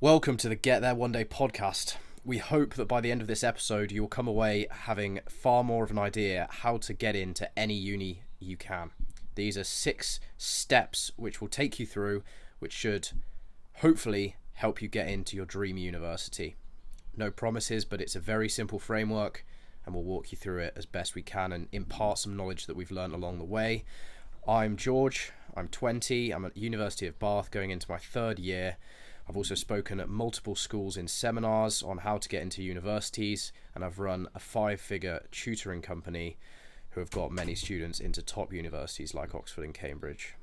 Welcome to the Get There One Day podcast. We hope that by the end of this episode, you'll come away having far more of an idea how to get into any uni you can. These are 6 steps which will take you through, which should hopefully help you get into your dream university. No promises, but it's a very simple framework, and we'll walk you through it as best we can and impart some knowledge that we've learned along the way. I'm George, I'm 20, I'm at the University of Bath going into my 3rd year. I've also spoken at multiple schools in seminars on how to get into universities, and I've run a 5-figure tutoring company who have got many students into top universities like Oxford and Cambridge.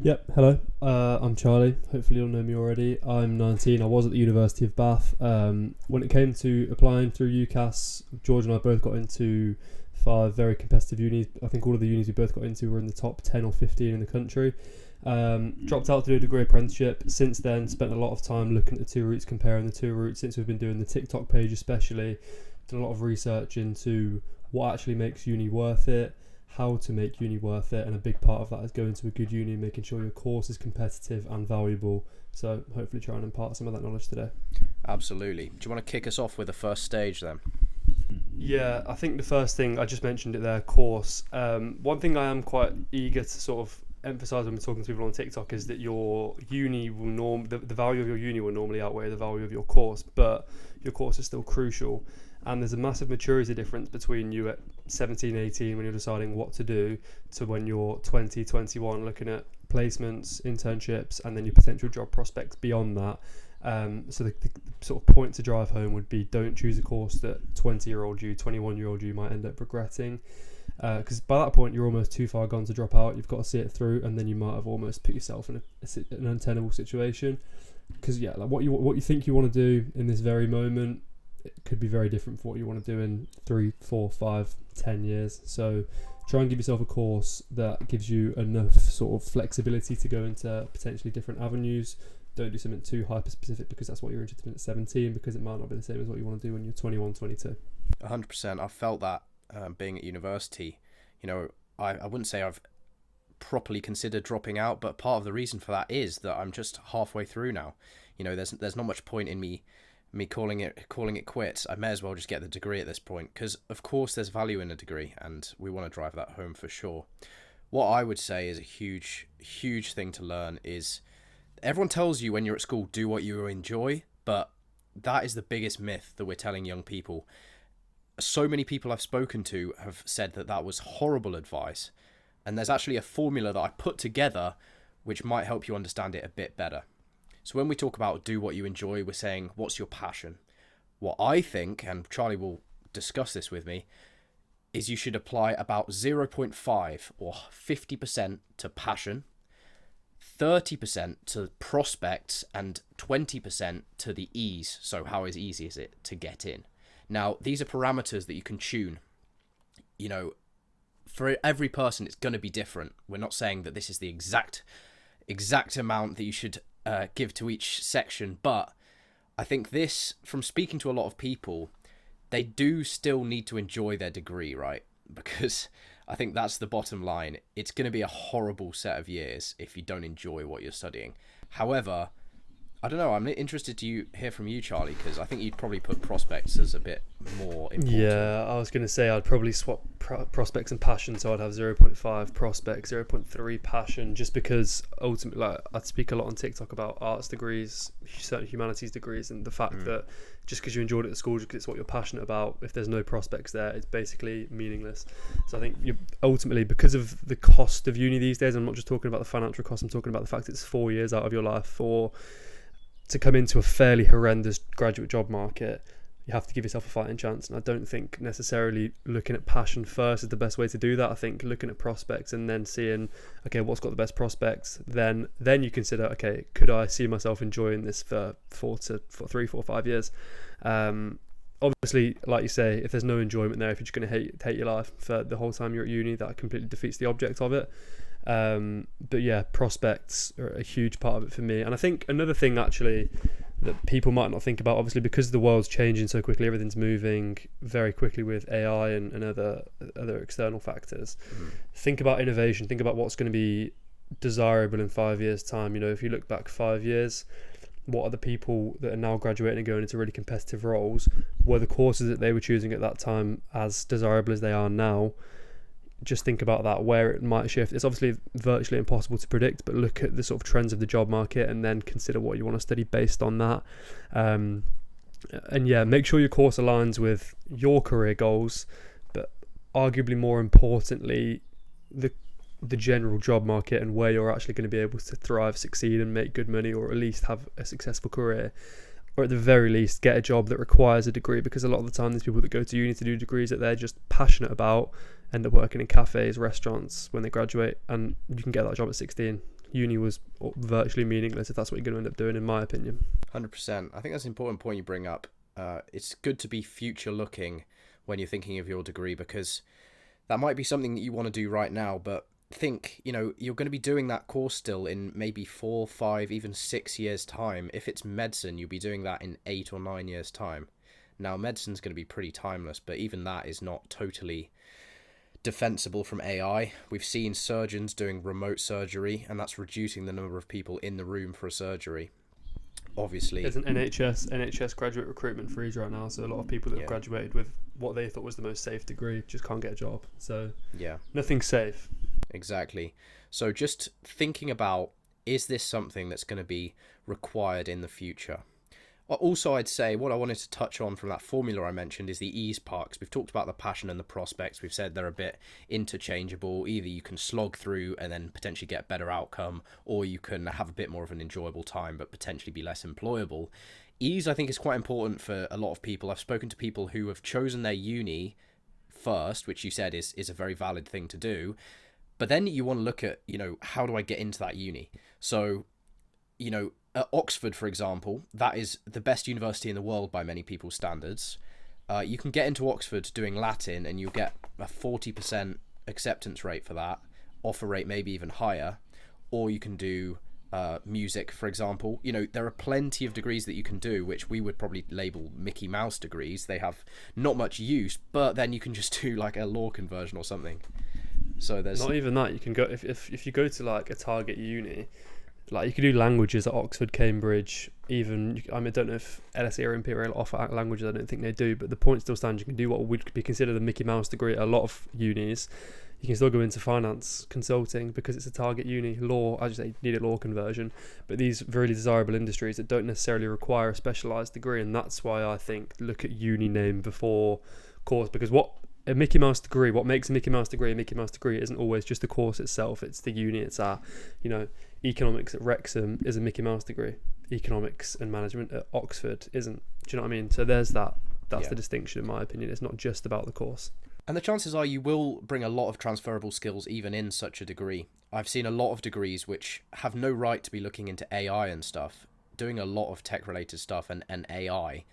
Yep, hello, I'm Charlie. Hopefully you'll know me already. I'm 19, I was at the University of Bath. When it came to applying through UCAS, George and I both got into 5 very competitive unis. I think all of the unis we both got into were in the top 10 or 15 in the country. Dropped out to do a degree apprenticeship. Since then, spent a lot of time looking at the 2 routes, comparing the 2 routes since we've been doing the TikTok page especially. Done a lot of research into what actually makes uni worth it, how to make uni worth it, and a big part of that is going to a good uni and making sure your course is competitive and valuable. So hopefully try and impart some of that knowledge today. Absolutely. Do you want to kick us off with the first stage then? Yeah, I think the first thing, I just mentioned it there, course. One thing I am quite eager to sort of emphasize when we're talking to people on TikTok is that your uni will the value of your uni will normally outweigh the value of your course, but your course is still crucial. And there's a massive maturity difference between you at 17, 18 when you're deciding what to do to when you're 20, 21 looking at placements, internships, and then your potential job prospects beyond that. So the sort of point to drive home would be, don't choose a course that 20-year-old you, 21-year-old you might end up regretting. Because by that point you're almost too far gone to drop out. You've got to see it through, and then you might have almost put yourself in an untenable situation. Because like what you think you want to do in this very moment, it could be very different from what you want to do in 3, 4, 5, 10 years. So try and give yourself a course that gives you enough sort of flexibility to go into potentially different avenues. Don't do something too hyper specific because that's what you're interested in at 17, because it might not be the same as what you want to do when you're 21, 22. 100%. I've felt that being at university. You know, I wouldn't say I've properly considered dropping out, but part of the reason for that is that I'm just halfway through now. You know, there's not much point in me calling it quits. I may as well just get the degree at this point, because of course there's value in a degree, and we want to drive that home for sure. What I would say is a huge thing to learn is, everyone tells you when you're at school, do what you enjoy, but that is the biggest myth that we're telling young people. So many people I've spoken to have said that was horrible advice, and there's actually a formula that I put together which might help you understand it a bit better. So when we talk about do what you enjoy, we're saying, what's your passion? What I think, and Charlie will discuss this with me, is you should apply about 0.5 or 50% to passion, 30% to prospects, and 20% to the ease. So how easy is it to get in? Now, these are parameters that you can tune. You know, for every person, it's going to be different. We're not saying that this is the exact amount that you should give to each section, but I think this, from speaking to a lot of people, they do still need to enjoy their degree, right? Because I think that's the bottom line. It's going to be a horrible set of years if you don't enjoy what you're studying. However, I don't know, I'm interested to hear from you, Charlie, because I think you'd probably put prospects as a bit more important. Yeah, I was going to say I'd probably swap prospects and passion, so I'd have 0.5 prospects, 0.3 passion, just because ultimately, like, I'd speak a lot on TikTok about arts degrees, certain humanities degrees, and the fact that just because you enjoyed it at school, just because it's what you're passionate about, if there's no prospects there, it's basically meaningless. So I think you ultimately, because of the cost of uni these days, I'm not just talking about the financial cost, I'm talking about the fact it's 4 years out of your life to come into a fairly horrendous graduate job market. You have to give yourself a fighting chance, and I don't think necessarily looking at passion first is the best way to do that. I think looking at prospects and then seeing, okay, what's got the best prospects, then you consider, okay, could I see myself enjoying this for 3, 4, 5 years? Obviously, like you say, if there's no enjoyment there, if you're just going to hate your life for the whole time you're at uni, that completely defeats the object of it. But yeah, prospects are a huge part of it for me. And I think another thing actually that people might not think about, obviously because the world's changing so quickly, everything's moving very quickly with AI and other external factors. Think about innovation, think about what's going to be desirable in 5 years time. You know, if you look back 5 years, what are the people that are now graduating and going into really competitive roles, were the courses that they were choosing at that time as desirable as they are now? Just think about that, where it might shift. It's obviously virtually impossible to predict, but look at the sort of trends of the job market and then consider what you want to study based on that. And yeah, make sure your course aligns with your career goals, but arguably more importantly, the general job market and where you're actually going to be able to thrive, succeed, and make good money, or at least have a successful career, or at the very least get a job that requires a degree. Because a lot of the time, these people that go to uni to do degrees that they're just passionate about end up working in cafes, restaurants when they graduate, and you can get that job at 16. Uni was virtually meaningless if that's what you're going to end up doing, in my opinion. 100%. I think that's an important point you bring up. It's good to be future looking when you're thinking of your degree, because that might be something that you want to do right now, but think, you're going to be doing that course still in maybe 4, 5, even 6 years time. If it's medicine, you'll be doing that in 8 or 9 years time. Now, medicine's going to be pretty timeless, but even that is not totally defensible from AI. We've seen surgeons doing remote surgery, and that's reducing the number of people in the room for a surgery. Obviously, there's an NHS graduate recruitment freeze right now, so a lot of people that have graduated with what they thought was the most safe degree just can't get a job. So yeah, nothing's safe. Exactly. So just thinking about, is this something that's going to be required in the future? Also, I'd say what I wanted to touch on from that formula I mentioned is the ease parts. We've talked about the passion and the prospects. We've said they're a bit interchangeable. Either you can slog through and then potentially get a better outcome, or you can have a bit more of an enjoyable time but potentially be less employable. Ease, I think, is quite important for a lot of people. I've spoken to people who have chosen their uni first, which you said is a very valid thing to do. But then you want to look at, how do I get into that uni? So, at Oxford, for example, that is the best university in the world by many people's standards. You can get into Oxford doing Latin and you'll get a 40% acceptance rate for that, offer rate maybe even higher. Or you can do music, for example. There are plenty of degrees that you can do, which we would probably label Mickey Mouse degrees. They have not much use, but then you can just do like a law conversion or something. So there's not even that. You can go if you go to like a target uni, like you could do languages at Oxford, Cambridge, even I don't know if LSE or Imperial offer languages. I don't think they do, but the point still stands. You can do what would be considered a Mickey Mouse degree at a lot of unis. You can still go into finance, consulting, because it's a target uni. Law, as you say, you need a law conversion, but these really desirable industries that don't necessarily require a specialised degree, and that's why I think look at uni name before course, because what makes a Mickey Mouse degree isn't always just the course itself. It's the uni it's at. Economics at Wrexham is a Mickey Mouse degree. Economics and management at Oxford isn't. Do you know what I mean? So there's that. That's the distinction, in my opinion. It's not just about the course. And the chances are you will bring a lot of transferable skills even in such a degree. I've seen a lot of degrees which have no right to be looking into AI and stuff, doing a lot of tech-related stuff and AI,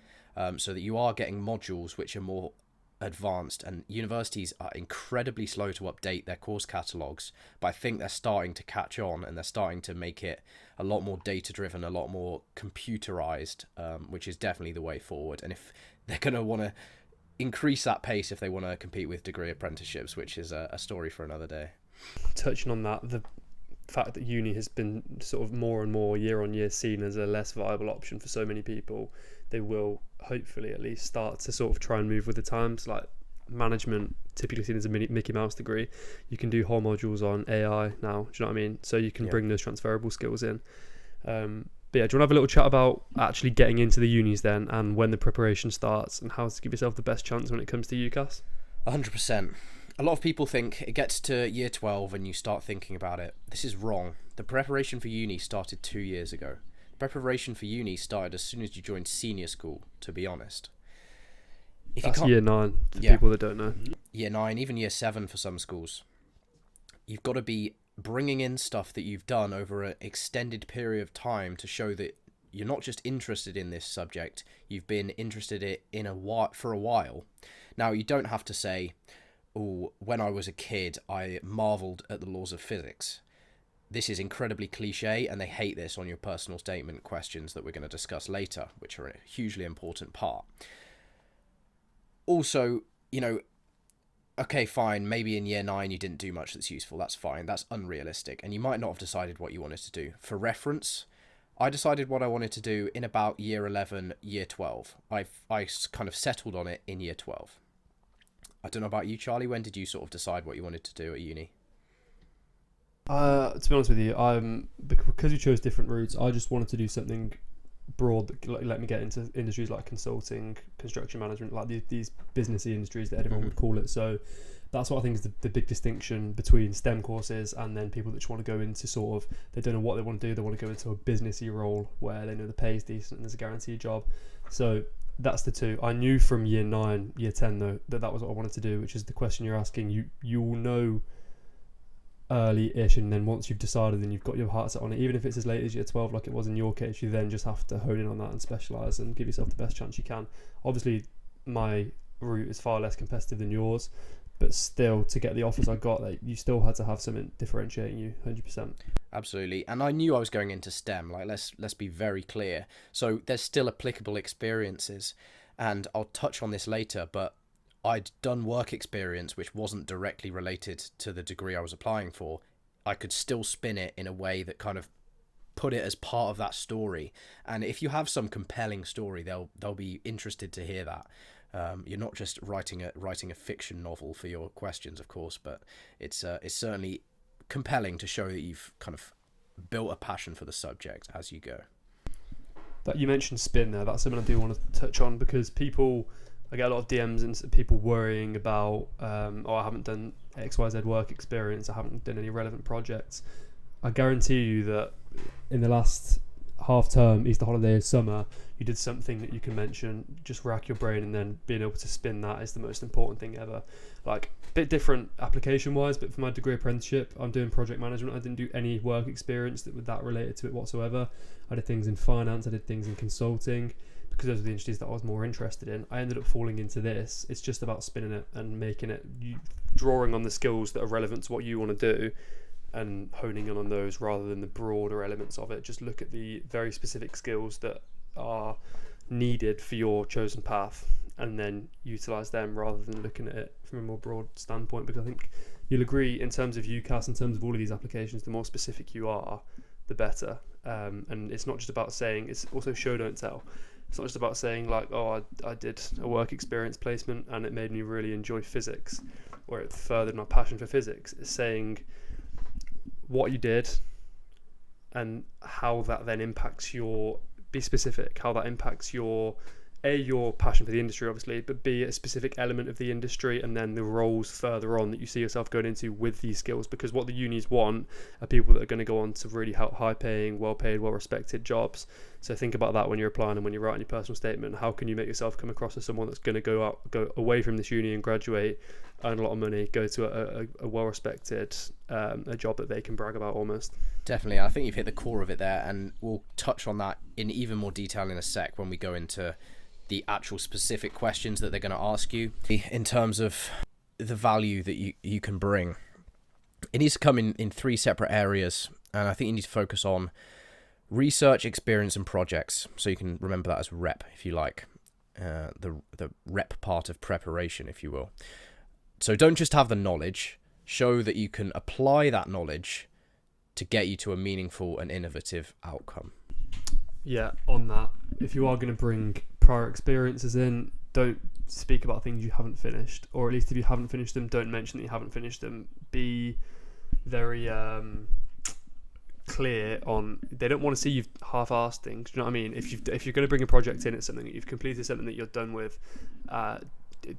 so that you are getting modules which are more advanced, and universities are incredibly slow to update their course catalogues, but I think they're starting to catch on and they're starting to make it a lot more data-driven, a lot more computerized, which is definitely the way forward. And if they're going to want to increase that pace if they want to compete with degree apprenticeships, which is a story for another day. Touching on that, the fact that uni has been sort of more and more year on year seen as a less viable option for so many people, they will hopefully at least start to sort of try and move with the times. Like management, typically seen as a Mickey Mouse degree, you can do whole modules on AI now. Do you know what I mean? So you can bring those transferable skills in. But yeah, do you want to have a little chat about actually getting into the unis then, and when the preparation starts, and how to give yourself the best chance when it comes to UCAS? 100%. A lot of people think it gets to year 12 and you start thinking about it. This is wrong. The preparation for uni started 2 years ago. Preparation for uni started as soon as you joined senior school, to be honest. That's year 9 for people that don't know. Year 9, even year 7 for some schools. You've got to be bringing in stuff that you've done over an extended period of time to show that you're not just interested in this subject, you've been interested in for a while. Now, you don't have to say, oh, when I was a kid, I marveled at the laws of physics. This is incredibly cliche, and they hate this on your personal statement questions that we're going to discuss later, which are a hugely important part. Also, okay, fine, maybe in year 9 you didn't do much that's useful. That's fine. That's unrealistic. And you might not have decided what you wanted to do. For reference, I decided what I wanted to do in about year 11, year 12. I kind of settled on it in year 12. I don't know about you, Charlie. When did you sort of decide what you wanted to do at uni? To be honest with you, because we chose different routes. I just wanted to do something broad that let me get into industries like consulting, construction management, like these businessy industries that everyone would call it. So that's what I think is the big distinction between STEM courses and then people that just want to go into sort of, they don't know what they want to do, they want to go into a businessy role where they know the pay is decent and there's a guaranteed job. So that's the two. I knew from year 9, year 10 though that was what I wanted to do, which is the question you're asking. You will know early-ish, and then once you've decided, then you've got your heart set on it, even if it's as late as year 12 like it was in your case. You then just have to hone in on that and specialise and give yourself the best chance you can. Obviously my route is far less competitive than yours, but still, to get the offers I got, like, you still had to have something differentiating you 100%. Absolutely. And I knew I was going into STEM. Like, let's be very clear. So there's still applicable experiences, and I'll touch on this later, but I'd done work experience which wasn't directly related to the degree I was applying for. I could still spin it in a way that kind of put it as part of that story. And if you have some compelling story, they'll be interested to hear that. You're not just writing a fiction novel for your questions, of course, but it's certainly compelling to show that you've kind of built a passion for the subject as you go. That you mentioned spin there, that's something I do want to touch on, because I get a lot of DMs and people worrying about, I haven't done XYZ work experience, I haven't done any relevant projects. I guarantee you that in the last half term, Easter holiday, summer, you did something that you can mention. Just rack your brain, and then being able to spin that is the most important thing ever. Like, a bit different application wise, but for my degree apprenticeship, I'm doing project management. I didn't do any work experience that related to it whatsoever. I did things in finance, I did things in consulting, because those are the industries that I was more interested in. I ended up falling into this. It's just about spinning it and making it, drawing on the skills that are relevant to what you want to do and honing in on those rather than the broader elements of it. Just look at the very specific skills that are needed for your chosen path and then utilise them rather than looking at it from a more broad standpoint, because I think you'll agree, in terms of UCAS, in terms of all of these applications, the more specific you are, the better. And it's not just about saying, it's also show don't tell. It's not just about saying like, I did a work experience placement and it made me really enjoy physics, or it furthered my passion for physics. It's saying what you did and how that then impacts be specific, how that impacts your passion for the industry, obviously, but B, a specific element of the industry, and then the roles further on that you see yourself going into with these skills. Because what the unis want are people that are going to go on to really high paying, well paid, well respected jobs. So think about that when you're applying and when you're writing your personal statement. How can you make yourself come across as someone that's going to go away from this uni and graduate, earn a lot of money, go to a well respected a job that they can brag about almost. Definitely. I think you've hit the core of it there, and we'll touch on that in even more detail in a sec when we go into the actual specific questions that they're going to ask you in terms of the value that you can bring. It needs to come in 3 separate areas, and I think you need to focus on research, experience, and projects. So you can remember that as rep, if you like, the rep part of preparation, if you will. So don't just have the knowledge, show that you can apply that knowledge to get you to a meaningful and innovative outcome. Yeah, on that, if you are going to bring prior experiences in, don't speak about things you haven't finished, or at least if you haven't finished them, don't mention that you haven't finished them. Be very clear on, they don't want to see you've half-assed things. Do you know what I mean? If you're going to bring a project in, it's something that you've completed, something that you're done with.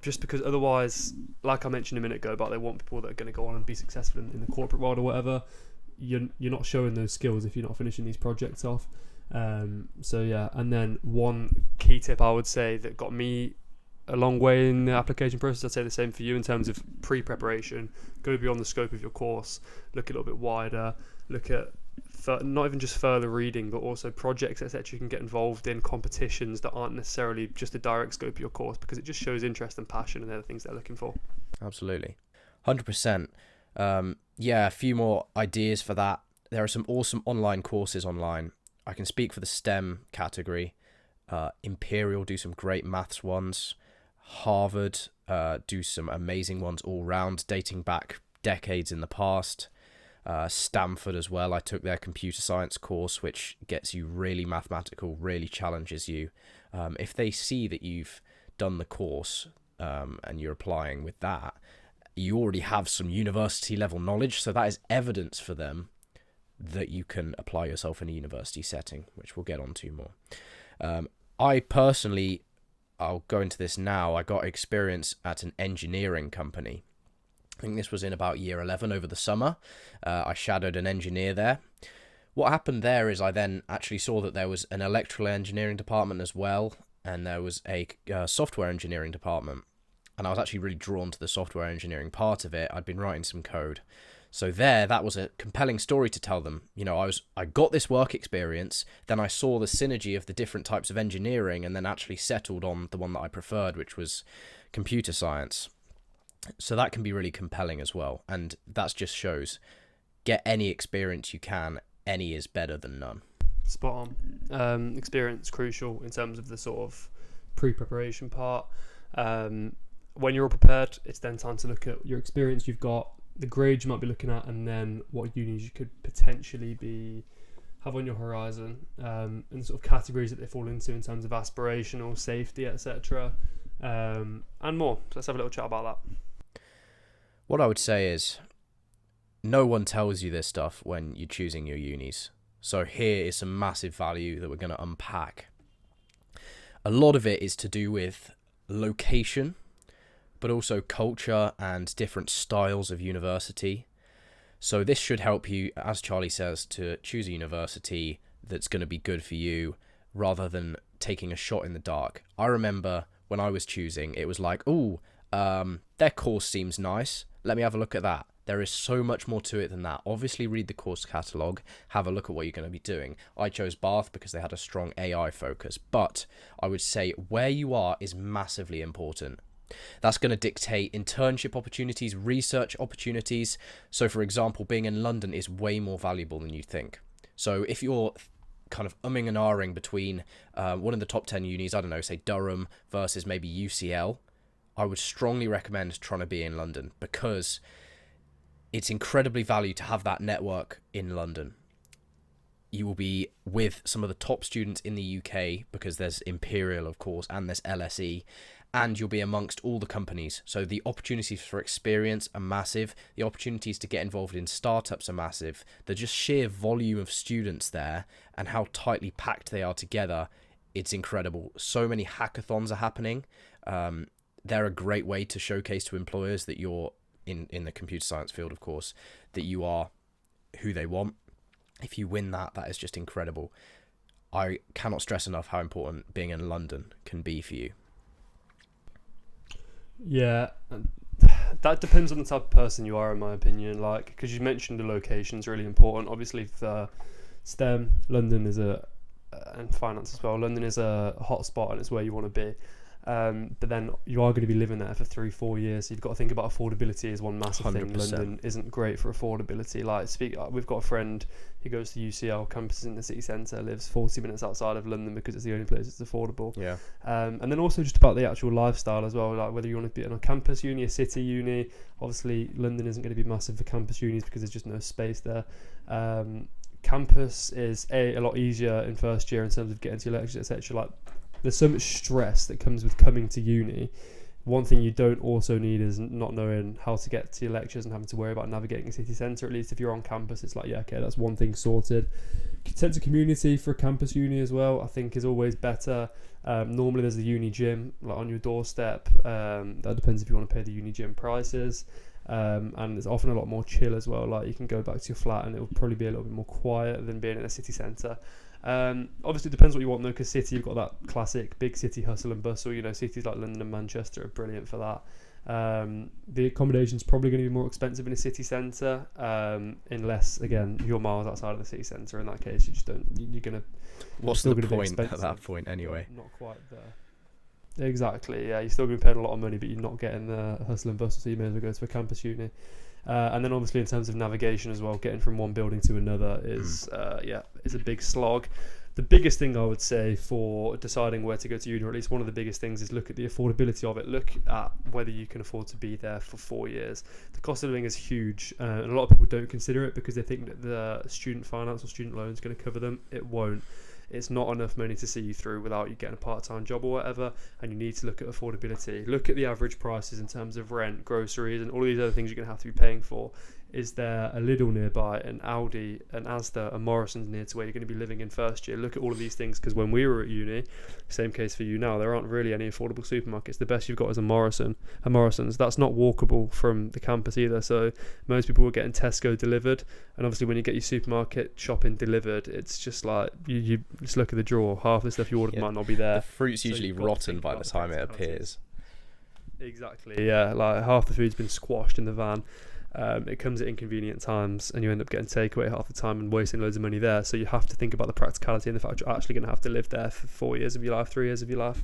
Just because otherwise, like I mentioned a minute ago, about they want people that are going to go on and be successful in the corporate world or whatever. You're not showing those skills if you're not finishing these projects off. So yeah, and then one key tip I would say that got me a long way in the application process, I'd say the same for you in terms of pre-preparation. Go beyond the scope of your course, look a little bit wider, look at not even just further reading, but also projects, etc. You can get involved in, competitions that aren't necessarily just a direct scope of your course, because it just shows interest and passion, and they're the things they're looking for. Absolutely. 100%. Yeah, a few more ideas for that. There are some awesome online courses online. I can speak for the STEM category. Imperial do some great maths ones. Harvard do some amazing ones all round, dating back decades in the past. Stanford as well. I took their computer science course, which gets you really mathematical, really challenges you. If they see that you've done the course and you're applying with that, you already have some university level knowledge, so that is evidence for them that you can apply yourself in a university setting, which we'll get onto more. I personally, I'll go into this now, I got experience at an engineering company. I think this was in about year 11 over the summer. I shadowed an engineer there. What happened there is I then actually saw that there was an electrical engineering department as well, and there was a software engineering department. And I was actually really drawn to the software engineering part of it. I'd been writing some code. So that was a compelling story to tell them. You know, I got this work experience, then I saw the synergy of the different types of engineering, and then actually settled on the one that I preferred, which was computer science. So that can be really compelling as well. And that just shows, get any experience you can. Any is better than none. Spot on. Experience crucial in terms of the sort of pre-preparation part. When you're all prepared, it's then time to look at your experience you've got, the grades you might be looking at, and then what unis you could potentially have on your horizon, and sort of categories that they fall into in terms of aspirational, safety, etc., and more. So let's have a little chat about that. What I would say is, no one tells you this stuff when you're choosing your unis. So here is some massive value that we're going to unpack. A lot of it is to do with location, but also culture and different styles of university. So this should help you, as Charlie says, to choose a university that's going to be good for you rather than taking a shot in the dark. I remember when I was choosing, it was like, their course seems nice. Let me have a look at that. There is so much more to it than that. Obviously, read the course catalogue, have a look at what you're going to be doing. I chose Bath because they had a strong AI focus, but I would say where you are is massively important. That's going to dictate internship opportunities, research opportunities. So, for example, being in London is way more valuable than you think. So if you're kind of umming and ahhing between one of the top 10 unis, I don't know, say Durham versus maybe UCL, I would strongly recommend trying to be in London because it's incredibly valued to have that network in London. You will be with some of the top students in the UK because there's Imperial, of course, and there's LSE, and you'll be amongst all the companies. So the opportunities for experience are massive. The opportunities to get involved in startups are massive. The just sheer volume of students there and how tightly packed they are together, it's incredible. So many hackathons are happening. They're a great way to showcase to employers that you're in the computer science field, of course, that you are who they want. If you win that is just incredible. I cannot stress enough how important being in London can be for you. Yeah, that depends on the type of person you are, in my opinion. Like, because you mentioned the location is really important. Obviously, for STEM, London is and finance as well. London is a hot spot, and it's where you want to be. But then you are going to be living there for 3-4 years, so you've got to think about affordability as one massive 100%. Thing. London isn't great for affordability. We've got a friend who goes to UCL campus in the city centre, lives 40 minutes outside of London because it's the only place that's affordable. Yeah. And then also just about the actual lifestyle as well, like whether you want to be in a campus uni, a city uni. Obviously, London isn't going to be massive for campus unis because there's just no space there. Campus is a lot easier in first year in terms of getting to your lectures, etc. Like, there's so much stress that comes with coming to uni. One thing you don't also need is not knowing how to get to your lectures and having to worry about navigating a city centre. At least if you're on campus, it's like, yeah, okay, that's one thing sorted. Sense of community for a campus uni as well, I think, is always better. Normally there's a uni gym like on your doorstep. That depends if you want to pay the uni gym prices. And it's often a lot more chill as well. Like, you can go back to your flat and it will probably be a little bit more quiet than being in a city centre. Obviously it depends what you want though, because city, you've got that classic big city hustle and bustle. You know, cities like London and Manchester are brilliant for that. The accommodation's probably going to be more expensive in a city centre, unless, again, you're miles outside of the city centre. In that case, you just don't. You're going to. What's the point at that point anyway? Not quite there. Exactly. Yeah, you're still going to be paying a lot of money, but you're not getting the hustle and bustle. So you may as well go to a campus uni. And then obviously in terms of navigation as well, getting from one building to another is a big slog. The biggest thing I would say for deciding where to go to uni, or at least one of the biggest things, is look at the affordability of it. Look at whether you can afford to be there for 4 years. The cost of living is huge, and a lot of people don't consider it because they think that the student finance or student loan is going to cover them. It won't. It's not enough money to see you through without you getting a part-time job or whatever, and you need to look at affordability. Look at the average prices in terms of rent, groceries, and all these other things you're going to have to be paying for. Is there a Lidl nearby, an Aldi, an Asda, a Morrison's near to where you're going to be living in first year? Look at all of these things, because when we were at uni, same case for you now, there aren't really any affordable supermarkets. The best you've got is a Morrison's. That's not walkable from the campus either, so most people were getting Tesco delivered, and obviously when you get your supermarket shopping delivered, it's just like, you just look at the drawer, half the stuff you ordered might not be there. The fruit's usually rotten by the time it appears. Exactly, yeah, like half the food's been squashed in the van. It comes at inconvenient times, and you end up getting takeaway half the time and wasting loads of money there. So you have to think about the practicality and the fact you're actually going to have to live there for 4 years of your life, 3 years of your life.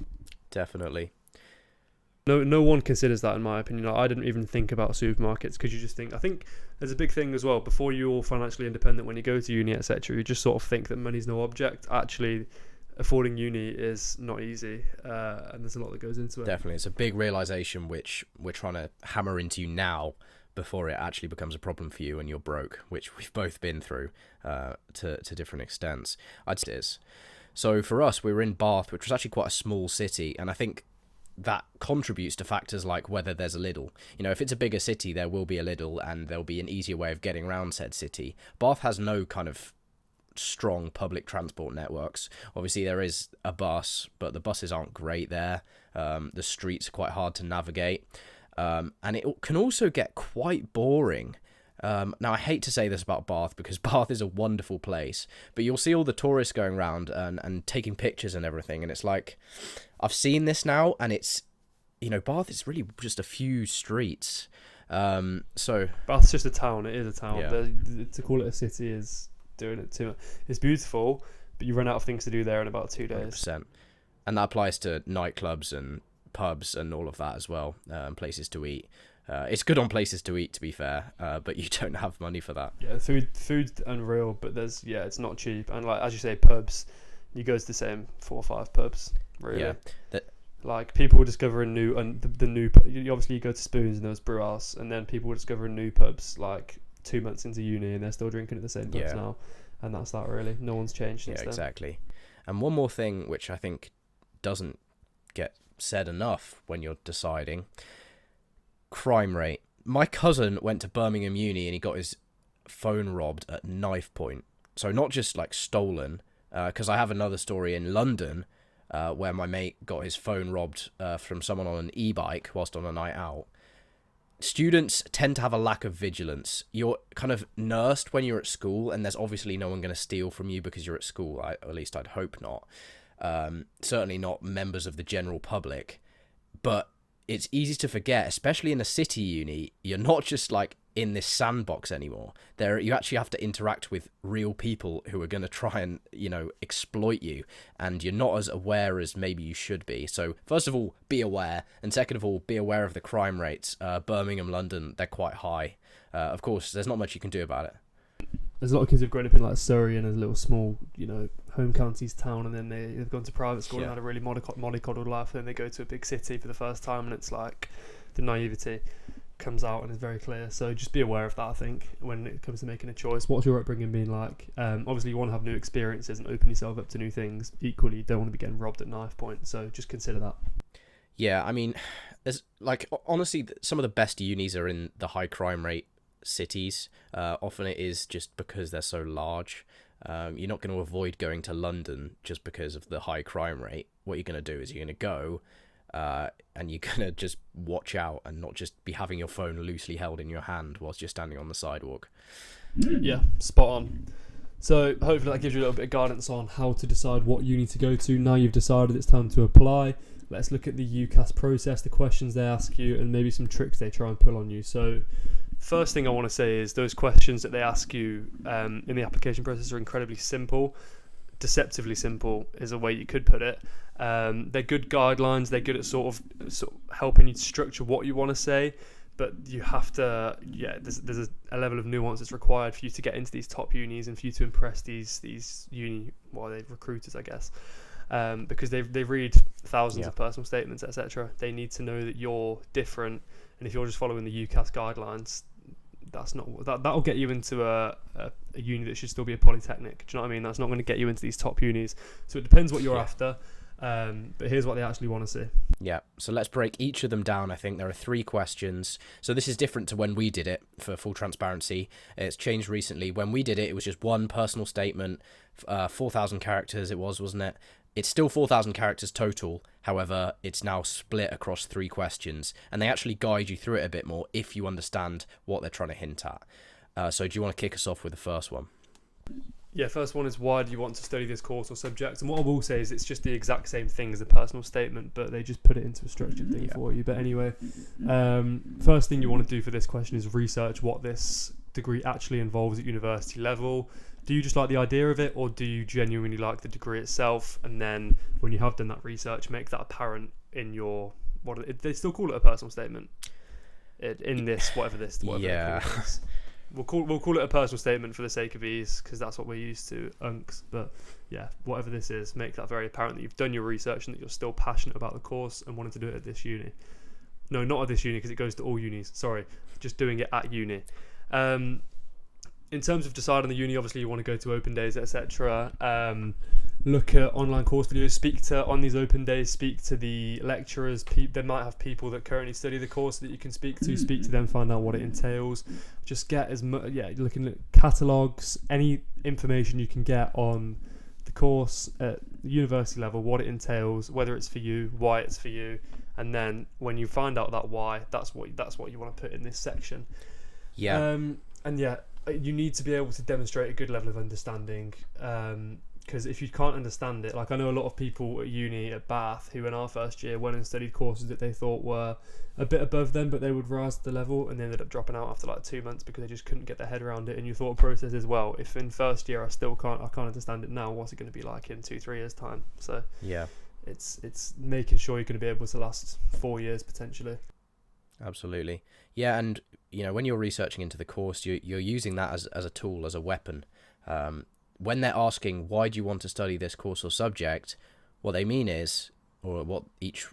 Definitely. No one considers that, in my opinion. I didn't even think about supermarkets, because you just think, I think there's a big thing as well, before you're financially independent, when you go to uni, etc., you just sort of think that money's no object. Actually, affording uni is not easy, and there's a lot that goes into it. Definitely. It's a big realisation which we're trying to hammer into you now, before it actually becomes a problem for you and you're broke, which we've both been through to different extents. I'd say it is. So for us, we were in Bath, which was actually quite a small city, and I think that contributes to factors like whether there's a Lidl. You know, if it's a bigger city, there will be a Lidl, and there'll be an easier way of getting around said city. Bath has no kind of strong public transport networks. Obviously, there is a bus, but the buses aren't great there. The streets are quite hard to navigate. And it can also get quite boring. Now, I hate to say this about Bath, because Bath is a wonderful place, but you'll see all the tourists going around and taking pictures and everything, and it's like, I've seen this now, and it's, you know, Bath is really just a few streets. So Bath's just a town. It is a town. Yeah. To call it a city is doing it too much. It's beautiful, but you run out of things to do there in about 2 days. 100%. And that applies to nightclubs and pubs and all of that as well, places to eat. It's good on places to eat, to be fair, but you don't have money for that. Yeah, food's unreal, but it's not cheap. And like, as you say, pubs, you go to the same 4 or 5 pubs, really. Yeah. Like, people will discover a new, and the new, obviously you go to Spoons and those brew house, and then people will discover new pubs like 2 months into uni, and they're still drinking at the same pubs now, and that's that, really. No one's changed since then. Exactly. And one more thing which I think doesn't get said enough when you're deciding: crime rate. My cousin went to Birmingham Uni and he got his phone robbed at knife point. So not just like stolen, because I have another story in London where my mate got his phone robbed from someone on an e-bike whilst on a night out. Students tend to have a lack of vigilance. You're kind of nursed when you're at school, and there's obviously no one going to steal from you because you're at school, or at least I'd hope not. Certainly not members of the general public, but it's easy to forget, especially in a city uni, you're not just like in this sandbox anymore. You actually have to interact with real people who are going to try and, you know, exploit you, and you're not as aware as maybe you should be. So first of all, be aware, and second of all, be aware of the crime rates. Birmingham, London, they're quite high. Of course, there's not much you can do about it. There's a lot of kids who've grown up in like Surrey and a little small, you know, home counties town, and then they've gone to private school and had a really mollycoddled life, and then they go to a big city for the first time, and it's like the naivety comes out and is very clear. So just be aware of that, I think, when it comes to making a choice. What's your upbringing been like? Obviously you want to have new experiences and open yourself up to new things. Equally, you don't want to be getting robbed at knife point, so just consider that. Yeah, I mean, there's like, honestly, some of the best unis are in the high crime rate cities. Often it is just because they're so large. You're not going to avoid going to London just because of the high crime rate. What you're going to do is you're going to go and you're going to just watch out and not just be having your phone loosely held in your hand whilst you're standing on the sidewalk. Yeah, spot on. So hopefully that gives you a little bit of guidance on how to decide what uni to go to. Now you've decided it's time to apply, let's look at the UCAS process, the questions they ask you, and maybe some tricks they try and pull on you. So first thing I want to say is those questions that they ask you in the application process are incredibly simple. Deceptively simple is a way you could put it. They're good guidelines. They're good at sort of helping you to structure what you want to say. but you have to, there's a level of nuance that's required for you to get into these top unis and for you to impress these uni, they recruiters, I guess, because they read thousands of personal statements, etc. They need to know that you're different, and if you're just following the UCAS guidelines, that's not that'll get you into a uni that should still be a polytechnic. Do you know what I mean? That's not going to get you into these top unis. So it depends what you're after. But here's what they actually want to see. Yeah, so let's break each of them down. I think there are 3 questions. So this is different to when we did it, for full transparency. It's changed recently. When we did it, it was just one personal statement, 4,000 characters it was, wasn't it? It's still 4,000 characters total. However, it's now split across 3 questions, and they actually guide you through it a bit more if you understand what they're trying to hint at. So do you want to kick us off with the first one? Yeah, first one is, why do you want to study this course or subject? And what I will say is it's just the exact same thing as a personal statement, but they just put it into a structured thing for you. But anyway, first thing you want to do for this question is research what this degree actually involves at university level. Do you just like the idea of it, or do you genuinely like the degree itself? And then when you have done that research, make that apparent in your, they still call it a personal statement in this, whatever they call it. We'll call it a personal statement for the sake of ease, because that's what we're used to, unks. But yeah, whatever this is, make that very apparent that you've done your research and that you're still passionate about the course and wanting to do it at this uni. No, not at this uni, because it goes to all unis. Sorry, just doing it at uni. In terms of deciding the uni, obviously you want to go to open days, etc. Look at online course videos. On these open days, speak to the lecturers. They might have people that currently study the course that you can speak to them, find out what it entails. Just get as much, looking at catalogues, any information you can get on the course at the university level, what it entails, whether it's for you, why it's for you, and then when you find out that why, that's what you want to put in this section. You need to be able to demonstrate a good level of understanding, because if you can't understand it, like I know a lot of people at uni at Bath who in our first year went and studied courses that they thought were a bit above them, but they would rise to the level, and they ended up dropping out after like 2 months because they just couldn't get their head around it. And your thought process as well, if in first year I can't understand it now, what's it going to be like in 2-3 years time? So yeah, it's making sure you're going to be able to last 4 years potentially. Absolutely. Yeah, and when you're researching into the course, you're using that as a tool, as a weapon. When they're asking, why do you want to study this course or subject, what they mean is, or what each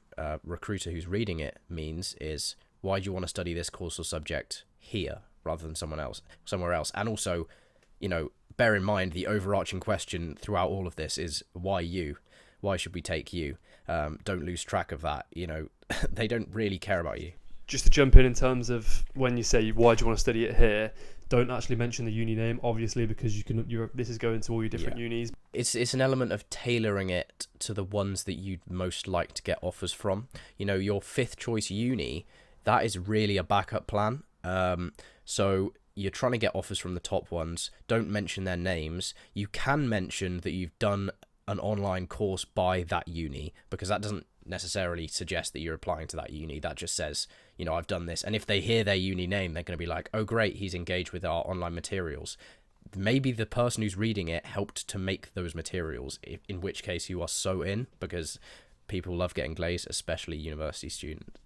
recruiter who's reading it means is, why do you want to study this course or subject here rather than somewhere else? And also, bear in mind the overarching question throughout all of this is, why you? Why should we take you? Don't lose track of that. They don't really care about you. Just to jump in terms of when you say, why do you want to study it here, don't actually mention the uni name, obviously, because this is going to all your different unis. It's an element of tailoring it to the ones that you'd most like to get offers from. Your 5th choice uni, that is really a backup plan. So you're trying to get offers from the top ones. Don't mention their names. You can mention that you've done an online course by that uni, because that doesn't necessarily suggest that you're applying to that uni. That just says, I've done this. And if they hear their uni name, they're going to be like, oh great, he's engaged with our online materials. Maybe the person who's reading it helped to make those materials, in which case you are so in, because people love getting glazed, especially university student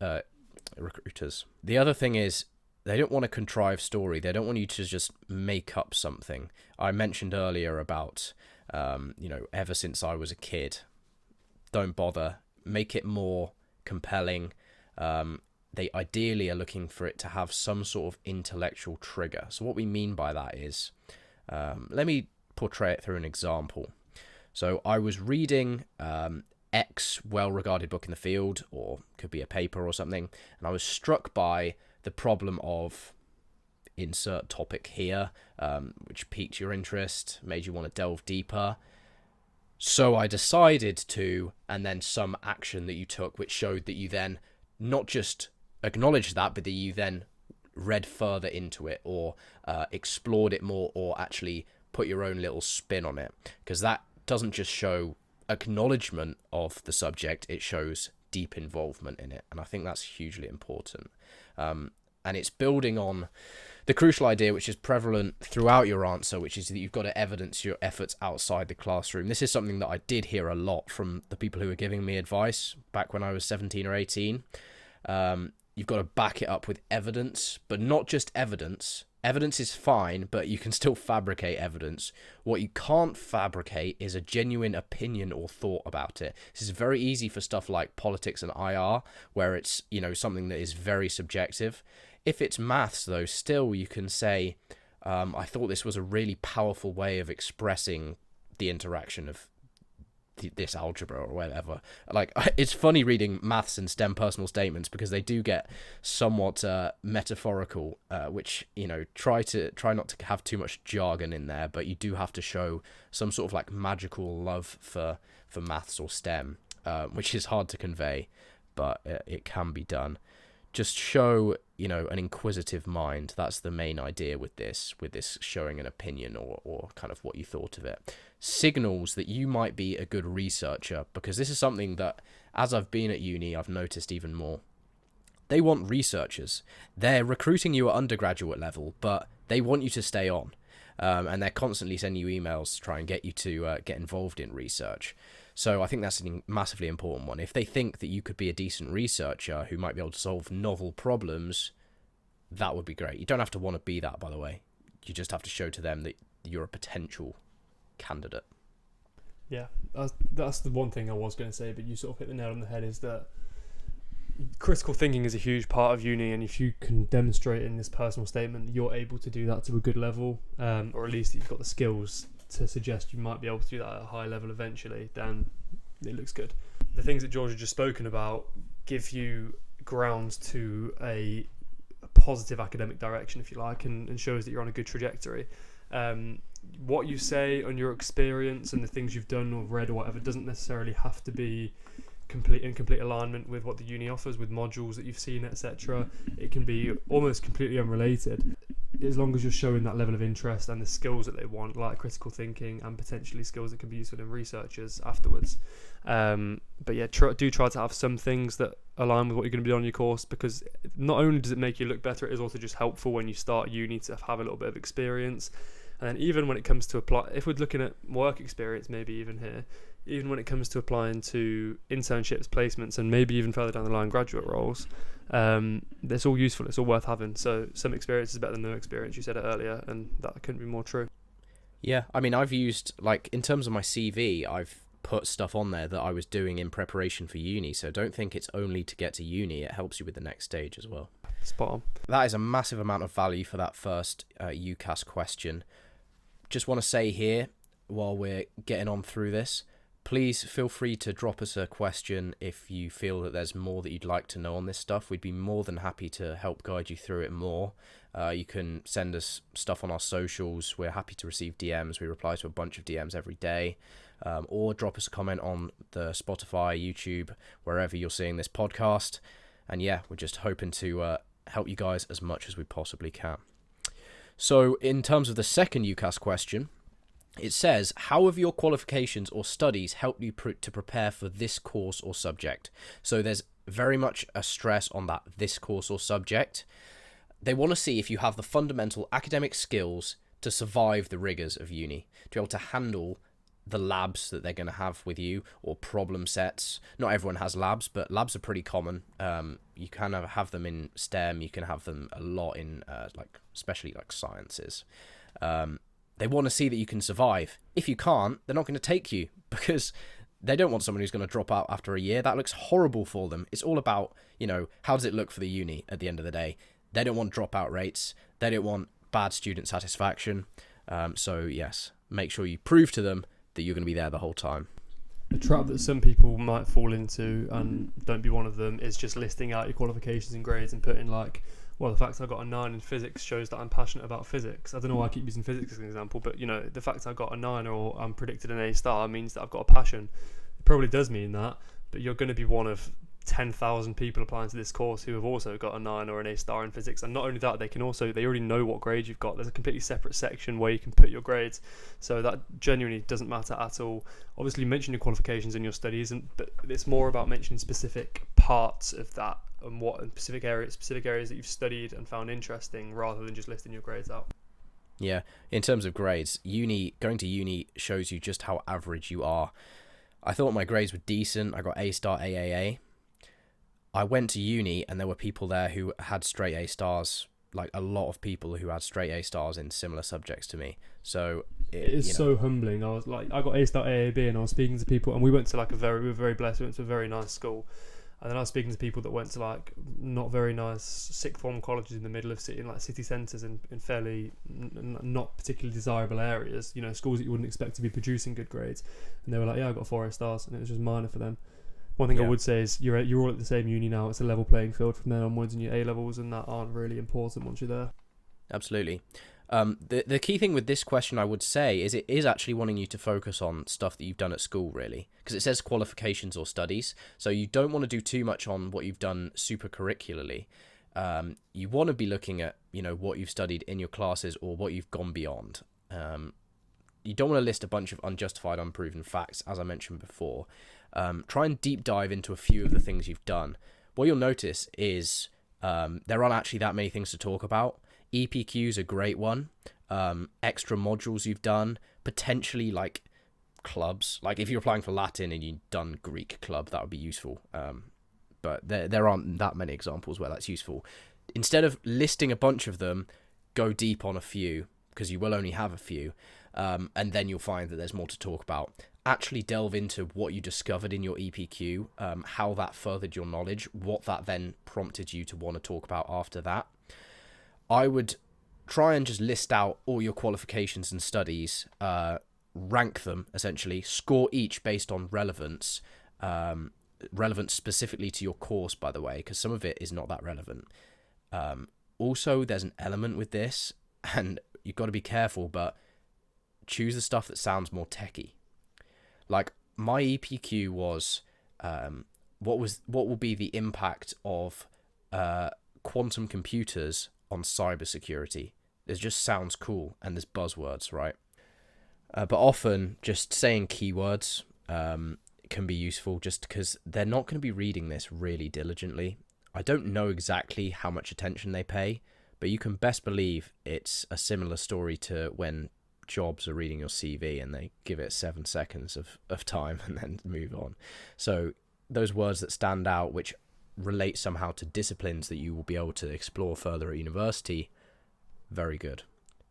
recruiters. The other thing is, they don't want a contrived story. They don't want you to just make up something. I mentioned earlier about ever since I was a kid. Don't bother. Make it more compelling. They ideally are looking for it to have some sort of intellectual trigger. So what we mean by that is, let me portray it through an example. So I was reading X well-regarded book in the field, or could be a paper or something, and I was struck by the problem of insert topic here, which piqued your interest, made you want to delve deeper. So I decided to, and then some action that you took, which showed that you then not just acknowledged that, but that you then read further into it, or explored it more, or actually put your own little spin on it. Because that doesn't just show acknowledgement of the subject, it shows deep involvement in it. And I think that's hugely important. And it's building on the crucial idea, which is prevalent throughout your answer, which is that you've got to evidence your efforts outside the classroom. This is something that I did hear a lot from the people who were giving me advice back when I was 17 or 18. you've got to back it up with evidence, but not just evidence. Evidence is fine, but you can still fabricate evidence. What you can't fabricate is a genuine opinion or thought about it. This is very easy for stuff like politics and IR, where it's, something that is very subjective. If it's maths, though, still you can say, I thought this was a really powerful way of expressing the interaction of this algebra or whatever. Like, it's funny reading maths and STEM personal statements because they do get somewhat metaphorical, which, try not to have too much jargon in there, but you do have to show some sort of like magical love for maths or STEM, which is hard to convey, but it can be done. Just show, an inquisitive mind. That's the main idea with this showing an opinion or kind of what you thought of it. Signals that you might be a good researcher, because this is something that, as I've been at uni, I've noticed even more. They want researchers. They're recruiting you at undergraduate level, but they want you to stay on. And they're constantly sending you emails to try and get you to get involved in research. So I think that's a massively important one. If they think that you could be a decent researcher who might be able to solve novel problems, that would be great. You don't have to want to be that, by the way. You just have to show to them that you're a potential candidate. Yeah, that's the one thing I was going to say, but you sort of hit the nail on the head, is that critical thinking is a huge part of uni, and if you can demonstrate in this personal statement that you're able to do that to a good level, or at least that you've got the skills to suggest you might be able to do that at a high level eventually, then it looks good. The things that George had just spoken about give you grounds to a positive academic direction, if you like, and shows that you're on a good trajectory. What you say on your experience and the things you've done or read or whatever doesn't necessarily have to be in complete alignment with what the uni offers, with modules that you've seen, etc. It can be almost completely unrelated, as long as you're showing that level of interest and the skills that they want, like critical thinking and potentially skills that can be useful in researchers afterwards. But yeah, do try to have some things that align with what you're going to be doing on your course, because not only does it make you look better, it is also just helpful when you start uni to have a little bit of experience. And then even when it comes to apply, if we're looking at work experience, maybe even here, even when it comes to applying to internships, placements, and maybe even further down the line graduate roles, it's all useful, it's all worth having. So some experience is better than no experience. You said it earlier, and that couldn't be more true. Yeah, I mean, I've used, like, in terms of my CV, I've put stuff on there that I was doing in preparation for uni, so don't think it's only to get to uni, it helps you with the next stage as well. Spot on. That is a massive amount of value for that first UCAS question. Just want to say here, while we're getting on through this, please feel free to drop us a question if you feel that there's more that you'd like to know on this stuff. We'd be more than happy to help guide you through it more. You can send us stuff on our socials. We're happy to receive DMs. We reply to a bunch of DMs every day. Or drop us a comment on the Spotify, YouTube, wherever you're seeing this podcast. And yeah, we're just hoping to help you guys as much as we possibly can. So in terms of the second UCAS question, it says, how have your qualifications or studies helped you to prepare for this course or subject? So there's very much a stress on that this course or subject. They want to see if you have the fundamental academic skills to survive the rigours of uni, to be able to handle the labs that they're going to have with you, or problem sets. Not everyone has labs, but labs are pretty common. You can have them in STEM, you can have them a lot in especially sciences. They want to see that you can survive. If you can't, they're not going to take you, because they don't want someone who's going to drop out after a year. That looks horrible for them. It's all about, how does it look for the uni at the end of the day? They don't want dropout rates. They don't want bad student satisfaction. So yes, make sure you prove to them that you're going to be there the whole time. The trap that some people might fall into, and don't be one of them, is just listing out your qualifications and grades and putting the fact I got a 9 in physics shows that I'm passionate about physics. I don't know why I keep using physics as an example, but the fact I got a 9 or I'm predicted an A star means that I've got a passion. It probably does mean that, but you're going to be one of 10,000 people applying to this course who have also got a 9 or an A star in physics. And not only that, they already know what grade you've got. There's a completely separate section where you can put your grades, so that genuinely doesn't matter at all. Obviously mention your qualifications and your studies, but it's more about mentioning specific parts of that and what in specific areas that you've studied and found interesting, rather than just listing your grades out. Yeah, in terms of grades, going to uni shows you just how average you are. I thought my grades were decent. I got A star AAA. I went to uni and there were people there who had straight A stars, like a lot of people who had straight A stars in similar subjects to me. So It is so humbling. I was like, I got A star AAB, and I was speaking to people, and we went to like we were very blessed. We went to a very nice school, and then I was speaking to people that went to like not very nice sixth form colleges in the middle of city centres in fairly not particularly desirable areas. You know, schools that you wouldn't expect to be producing good grades, and they were like, yeah, I got 4 A stars, and it was just minor for them. One thing I would say is you're all at the same uni now. It's a level playing field from then onwards, and your A levels and that aren't really important once you're there. Absolutely. The key thing with this question, I would say, is it is actually wanting you to focus on stuff that you've done at school, really, because it says qualifications or studies. So you don't want to do too much on what you've done super curricularly. You want to be looking at, what you've studied in your classes or what you've gone beyond. You don't want to list a bunch of unjustified, unproven facts, as I mentioned before. Try and deep dive into a few of the things you've done. What you'll notice is there aren't actually that many things to talk about. EPQ is a great one. Extra modules you've done, potentially like clubs. Like if you're applying for Latin and you've done Greek club, that would be useful. But there aren't that many examples where that's useful. Instead of listing a bunch of them, go deep on a few, because you will only have a few. And then you'll find that there's more to talk about. Actually delve into what you discovered in your EPQ, how that furthered your knowledge, what that then prompted you to want to talk about after that. I would try and just list out all your qualifications and studies, rank them, essentially, score each based on relevance, relevance specifically to your course, by the way, because some of it is not that relevant. Also, there's an element with this, and you've got to be careful, but choose the stuff that sounds more techie. Like, my EPQ was, what will be the impact of quantum computers on cybersecurity. It just sounds cool, and there's buzzwords, right? But often just saying keywords can be useful, just because they're not going to be reading this really diligently. I don't know exactly how much attention they pay, but you can best believe it's a similar story to when jobs are reading your CV and they give it 7 seconds of time and then move on. So those words that stand out, which relate somehow to disciplines that you will be able to explore further at university, very good.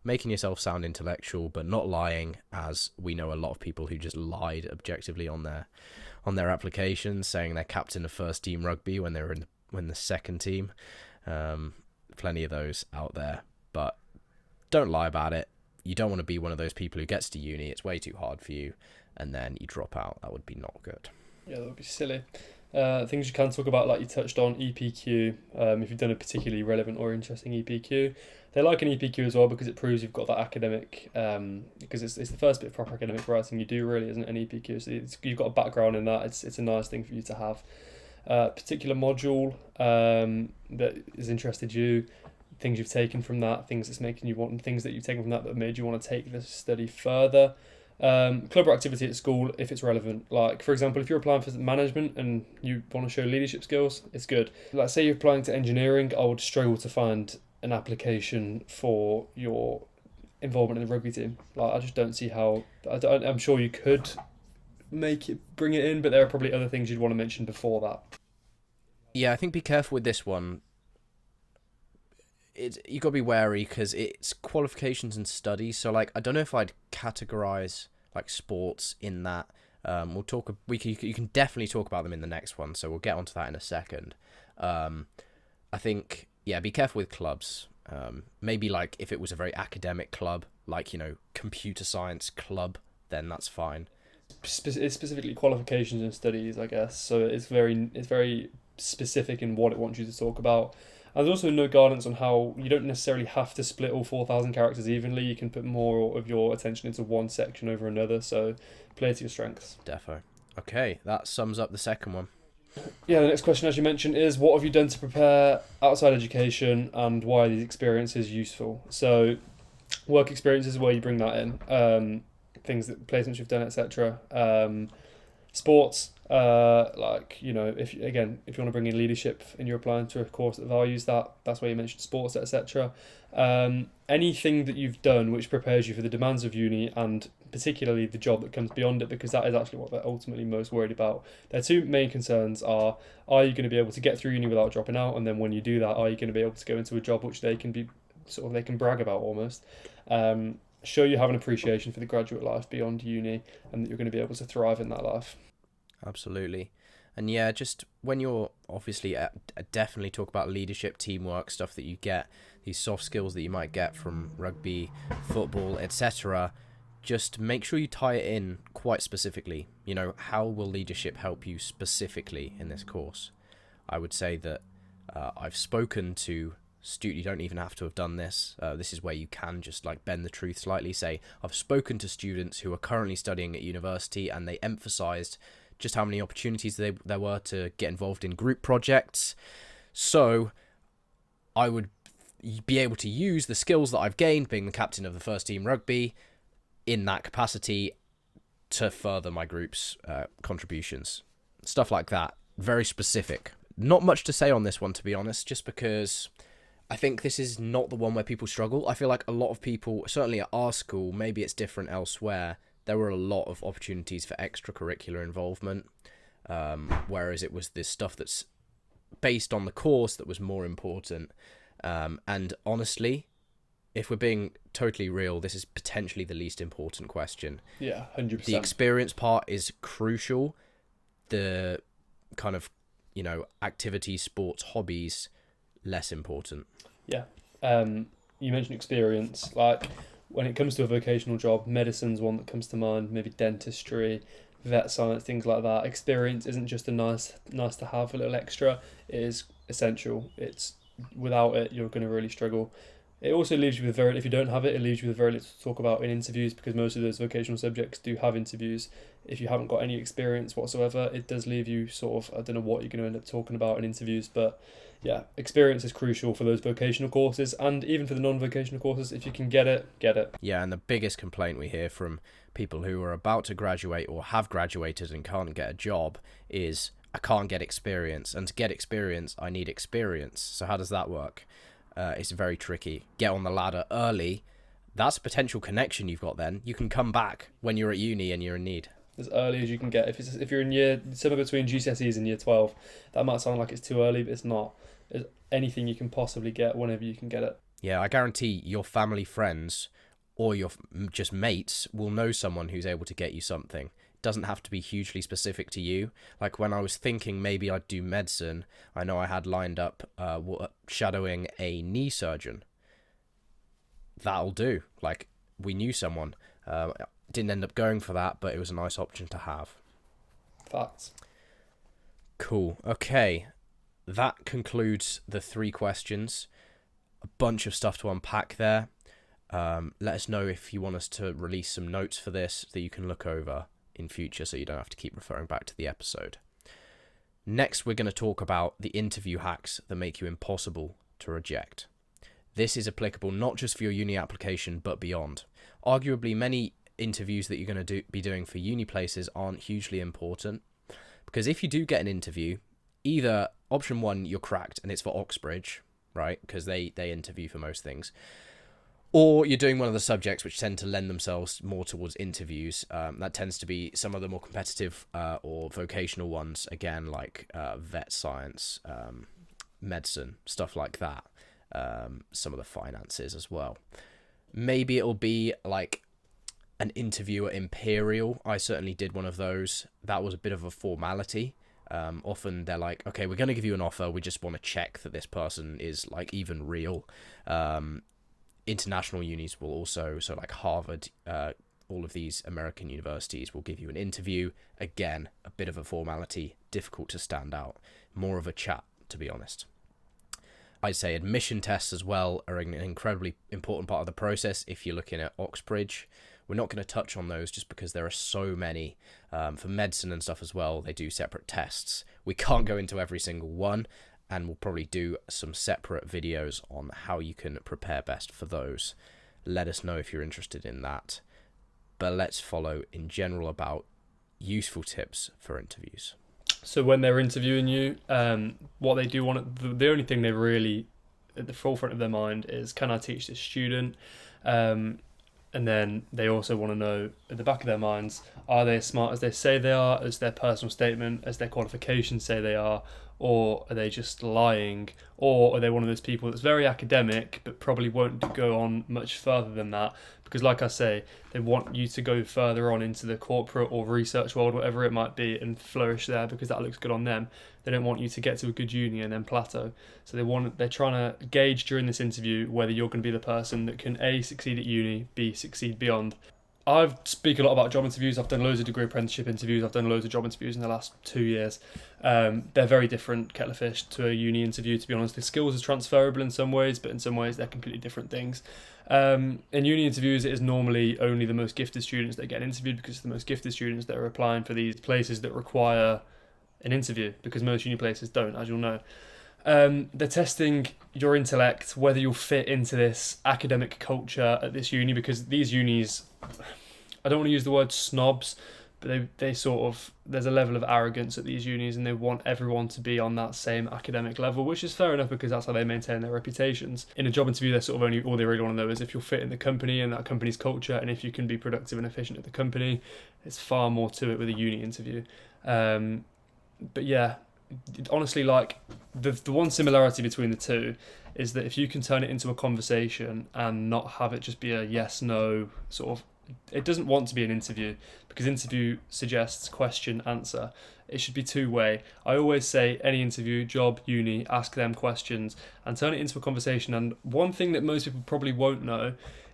Making yourself sound intellectual but not lying, as we know a lot of people who just lied objectively on their applications, saying they're captain of first team rugby when they were in the second team. Plenty of those out there, but don't lie about it. You don't want to be one of those people who gets to uni, it's way too hard for you, and then you drop out. That would be not good. Yeah, that would be silly. Things you can talk about, like you touched on, EPQ. If you've done a particularly relevant or interesting EPQ, they like an EPQ as well because it proves you've got that academic. Because it's the first bit of proper academic writing you do, really, isn't it, an EPQ? So you've got a background in that. It's a nice thing for you to have. Particular module that has interested you, things you've taken from that, things that's making you want, and things that you've taken from that that made you want to take this study further. Club or activity at school, if it's relevant. Like, for example, if you're applying for management and you want to show leadership skills, it's good. Like, say you're applying to engineering, I would struggle to find an application for your involvement in the rugby team. Like, I just don't see how. I'm sure you could bring it in, but there are probably other things you'd want to mention before that. Yeah, I think be careful with this one. You got to be wary because it's qualifications and studies. So, like, I don't know if I'd categorize like sports in that. We'll talk. You can definitely talk about them in the next one. So we'll get onto that in a second. I think be careful with clubs. Maybe like if it was a very academic club, like computer science club, then that's fine. It's specifically qualifications and studies, I guess. So it's very specific in what it wants you to talk about. And there's also no guidance on how you don't necessarily have to split all 4,000 characters evenly. You can put more of your attention into one section over another. So play to your strengths. Defo. Okay, that sums up the second one. Yeah, the next question, as you mentioned, is what have you done to prepare outside education and why are these experiences useful? So work experiences is where you bring that in. Things that placements you've done, etc. Sports, Like, you know, if again, if you want to bring in leadership and you're applying to a course that values that, that's why you mentioned sports, etc. Anything that you've done which prepares you for the demands of uni, and particularly the job that comes beyond it, because that is actually what they're ultimately most worried about. Their two main concerns are you going to be able to get through uni without dropping out? And then when you do that, are you going to be able to go into a job which they can be sort of, they can brag about almost? Show you have an appreciation for the graduate life beyond uni, and that you're going to be able to thrive in that life. Absolutely. And yeah, just when you're obviously definitely talk about leadership, teamwork, stuff that you get, these soft skills that you might get from rugby, football, etc. Just make sure you tie it in quite specifically. You know, how will leadership help you specifically in this course? I would say that I've spoken to you don't even have to have done this. This is where you can just like bend the truth slightly. Say, I've spoken to students who are currently studying at university, and they emphasized just how many opportunities there were to get involved in group projects. So I would be able to use the skills that I've gained being the captain of the first team rugby in that capacity to further my group's contributions. Stuff like that. Very specific. Not much to say on this one, to be honest, just because I think this is not the one where people struggle. I feel like a lot of people, certainly at our school, maybe it's different elsewhere, there were a lot of opportunities for extracurricular involvement, whereas it was this stuff that's based on the course that was more important. And honestly, if we're being totally real, this is potentially the least important question. Yeah, 100%. The experience part is crucial. The kind of, activities, sports, hobbies, less important. Yeah. You mentioned experience. Like, when it comes to a vocational job, medicine's one that comes to mind, maybe dentistry, vet science, things like that. Experience isn't just a nice to have, a little extra. It is essential. It's without it, you're going to really struggle. It also leaves you with if you don't have it, it leaves you with very little to talk about in interviews, because most of those vocational subjects do have interviews. If you haven't got any experience whatsoever, it does leave you sort of, I don't know what you're going to end up talking about in interviews, but yeah, experience is crucial for those vocational courses, and even for the non-vocational courses. If you can get it, get it. Yeah, and the biggest complaint we hear from people who are about to graduate or have graduated and can't get a job is, I can't get experience, and to get experience, I need experience. So how does that work? It's very tricky. Get on the ladder early. That's a potential connection you've got then. You can come back when you're at uni and you're in need. As early as you can get. If you're in somewhere between GCSEs and year 12, that might sound like it's too early, but it's not. It's anything you can possibly get whenever you can get it. Yeah, I guarantee your family, friends, or your just mates will know someone who's able to get you something. It doesn't have to be hugely specific to you. Like when I was thinking maybe I'd do medicine, I know I had lined up shadowing a knee surgeon. That'll do. Like, we knew someone. Didn't end up going for that, but it was a nice option to have. Facts. Cool. Okay. That concludes the 3 questions. A bunch of stuff to unpack there. Let us know if you want us to release some notes for this that you can look over in future, so you don't have to keep referring back to the episode. Next, we're going to talk about the interview hacks that make you impossible to reject. This is applicable not just for your uni application, but beyond. Arguably, many interviews that you're going to be doing for uni places aren't hugely important, because if you do get an interview, either option 1, you're cracked and it's for Oxbridge, right? Because they interview for most things. Or you're doing one of the subjects which tend to lend themselves more towards interviews. That tends to be some of the more competitive or vocational ones, again, like vet science, medicine, stuff like that. Some of the finances as well. Maybe it'll be like an interview at Imperial. I certainly did one of those. That was a bit of a formality. Often they're like, okay, we're going to give you an offer. We just want to check that this person is like even real. International unis will also, so like Harvard, all of these American universities will give you an interview. Again, a bit of a formality, difficult to stand out. More of a chat, to be honest. I'd say admission tests as well are an incredibly important part of the process if you're looking at Oxbridge. We're not going to touch on those just because there are so many. For medicine and stuff as well, they do separate tests. We can't go into every single one, and we'll probably do some separate videos on how you can prepare best for those. Let us know if you're interested in that. But let's follow in general about useful tips for interviews. So when they're interviewing you, what they do want, the only thing they really at the forefront of their mind is, can I teach this student? Um, and then they also want to know at the back of their minds, are they as smart as they say they are, as their personal statement, as their qualifications say they are, or are they just lying, or are they one of those people that's very academic but probably won't go on much further than that? Because like I say, they want you to go further on into the corporate or research world, whatever it might be, and flourish there because that looks good on them. They don't want you to get to a good uni and then plateau. So they're trying to gauge during this interview whether you're going to be the person that can A, succeed at uni, B, succeed beyond. I speak a lot about job interviews. I've done loads of degree apprenticeship interviews. I've done loads of job interviews in the last 2 years. They're very different kettle of fish to a uni interview, to be honest. The skills are transferable in some ways, but in some ways they're completely different things. In uni interviews, it is normally only the most gifted students that get interviewed, because it's the most gifted students that are applying for these places that require an interview, because most uni places don't, as you'll know. They're testing your intellect, whether you'll fit into this academic culture at this uni, because these unis, I don't want to use the word snobs, but they sort of, there's a level of arrogance at these unis, and they want everyone to be on that same academic level, which is fair enough because that's how they maintain their reputations. In a job interview, they're sort of only, all they really want to know is if you'll fit in the company and that company's culture, and if you can be productive and efficient at the company. It's far more to it with a uni interview. But yeah, honestly, like the one similarity between the two is that if you can turn it into a conversation and not have it just be a yes no sort of, it doesn't want to be an interview, because interview suggests question answer. It should be two-way. I always say any interview, job, uni, ask them questions and turn it into a conversation. And one thing that most people probably won't know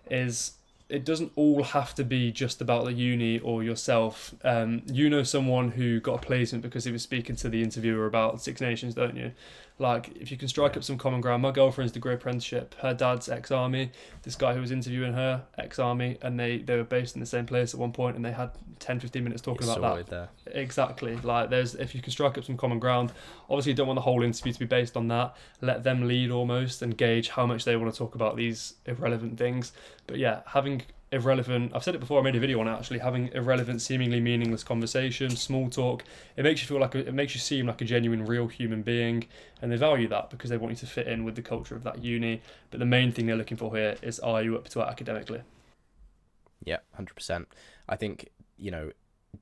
is it doesn't all have to be just about the uni or yourself. You know someone who got a placement because he was speaking to the interviewer about Six Nations, don't you? Like, if you can strike up some common ground. My girlfriend's degree apprenticeship. Her dad's ex-army. This guy who was interviewing her, ex-army, and they were based in the same place at one point, and they had 10-15 minutes talking about that. There. Exactly. Like, if you can strike up some common ground, obviously you don't want the whole interview to be based on that. Let them lead almost and gauge how much they want to talk about these irrelevant things. But yeah, having irrelevant, I've said it before, I made a video on it actually, having irrelevant, seemingly meaningless conversation, small talk, it makes you feel like it makes you seem like a genuine, real human being, and they value that because they want you to fit in with the culture of that uni. But the main thing they're looking for here is, are you up to it academically? Yeah, 100%. I think,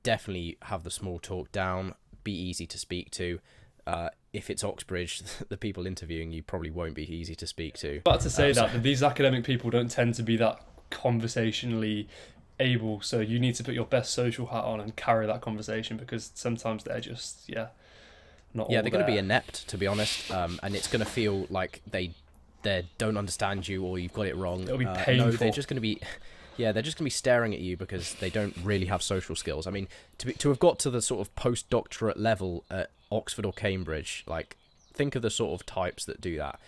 definitely have the small talk down, be easy to speak to. If it's Oxbridge, the people interviewing you probably won't be easy to speak to. But to say that these academic people don't tend to be that conversationally able, so you need to put your best social hat on and carry that conversation, because sometimes they're just not they're all going to be there. inept, to be honest, and it's going to feel like they don't understand you, or you've got it wrong. It'll be painful. No, they're just going to be they're just going to be staring at you because they don't really have social skills. I mean, to have got to the sort of postdoctorate level at Oxford or Cambridge, like, think of the sort of types that do that.